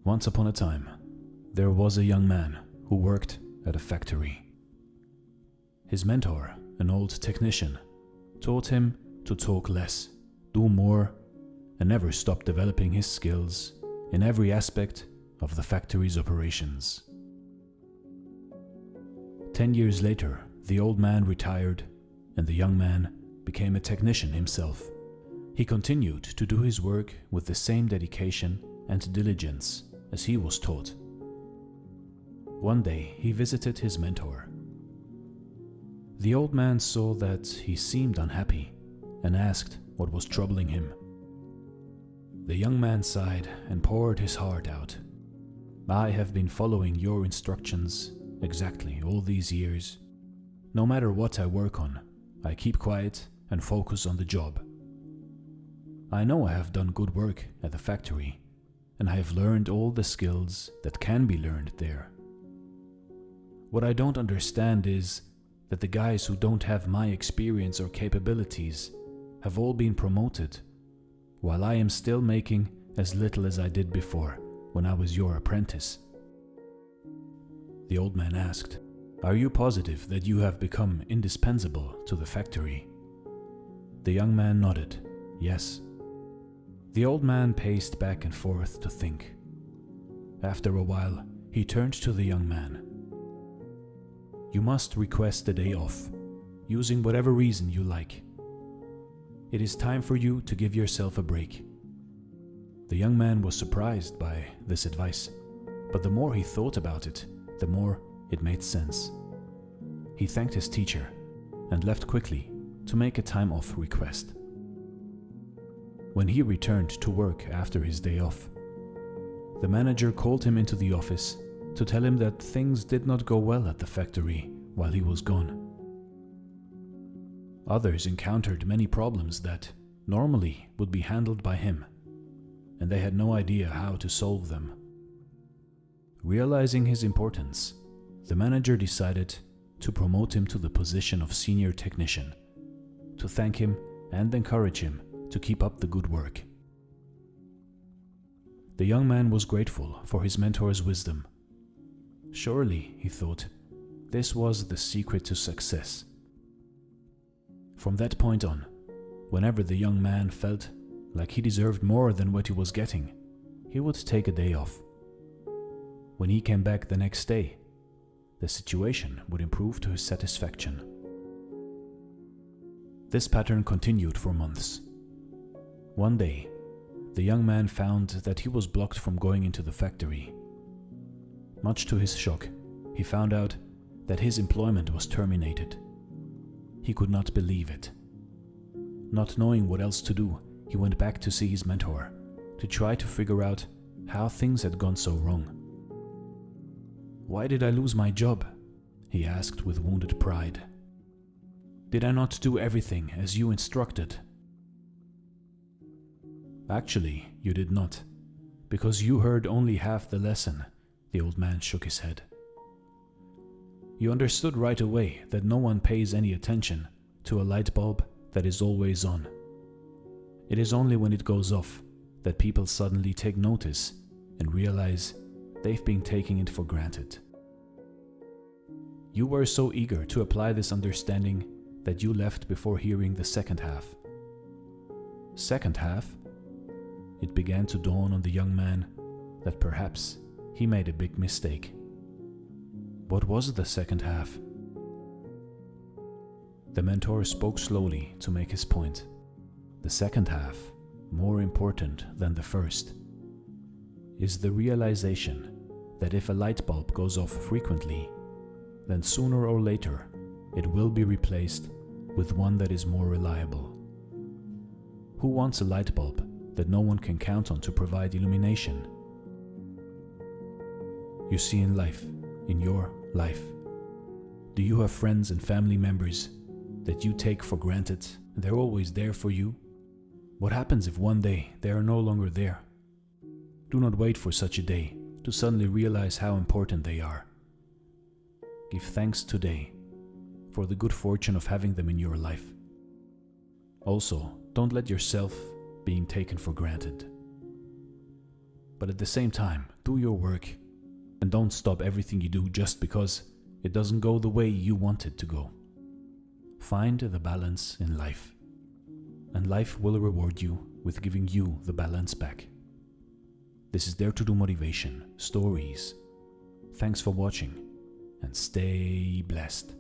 Once upon a time, there was a young man who worked at a factory. His mentor, an old technician, taught him to talk less, do more, and never stop developing his skills in every aspect of the factory's operations. 10 years later, the old man retired, and the young man became a technician himself. He continued to do his work with the same dedication and diligence as he was taught. One day, he visited his mentor. The old man saw that he seemed unhappy and asked what was troubling him. The young man sighed and poured his heart out. "I have been following your instructions exactly all these years. No matter what I work on, I keep quiet and focus on the job. I know I have done good work at the factory, and I have learned all the skills that can be learned there. What I don't understand is that the guys who don't have my experience or capabilities have all been promoted, while I am still making as little as I did before when I was your apprentice." The old man asked, "Are you positive that you have become indispensable to the factory?" The young man nodded, "Yes." The old man paced back and forth to think. After a while, he turned to the young man. "You must request a day off, using whatever reason you like. It is time for you to give yourself a break." The young man was surprised by this advice, but the more he thought about it, the more it made sense. He thanked his teacher and left quickly to make a time off request. When he returned to work after his day off, the manager called him into the office to tell him that things did not go well at the factory while he was gone. Others encountered many problems that normally would be handled by him, and they had no idea how to solve them. Realizing his importance, the manager decided to promote him to the position of senior technician, to thank him and encourage him to keep up the good work. The young man was grateful for his mentor's wisdom. Surely, he thought, this was the secret to success. From that point on, whenever the young man felt like he deserved more than what he was getting, he would take a day off. When he came back the next day, the situation would improve to his satisfaction. This pattern continued for months. One day, the young man found that he was blocked from going into the factory. Much to his shock, he found out that his employment was terminated. He could not believe it. Not knowing what else to do, he went back to see his mentor to try to figure out how things had gone so wrong. "Why did I lose my job?" he asked with wounded pride. "Did I not do everything as you instructed?" "Actually, you did not, because you heard only half the lesson," the old man shook his head. "You understood right away that no one pays any attention to a light bulb that is always on. It is only when it goes off that people suddenly take notice and realize they've been taking it for granted. You were so eager to apply this understanding that you left before hearing the second half." Second half? It began to dawn on the young man that perhaps he made a big mistake. What was the second half? The mentor spoke slowly to make his point. The second half, more important than the first, is the realization that if a light bulb goes off frequently, then sooner or later it will be replaced with one that is more reliable. Who wants a light bulb that no one can count on to provide illumination? You see, in life, in your life, do you have friends and family members that you take for granted and they're always there for you? What happens if one day they are no longer there? Do not wait for such a day to suddenly realize how important they are. Give thanks today for the good fortune of having them in your life. Also, don't let yourself being taken for granted. But at the same time, do your work and don't stop everything you do just because it doesn't go the way you want it to go. Find the balance in life, and life will reward you with giving you the balance back. This is Dare to Do Motivation Stories. Thanks for watching, and stay blessed.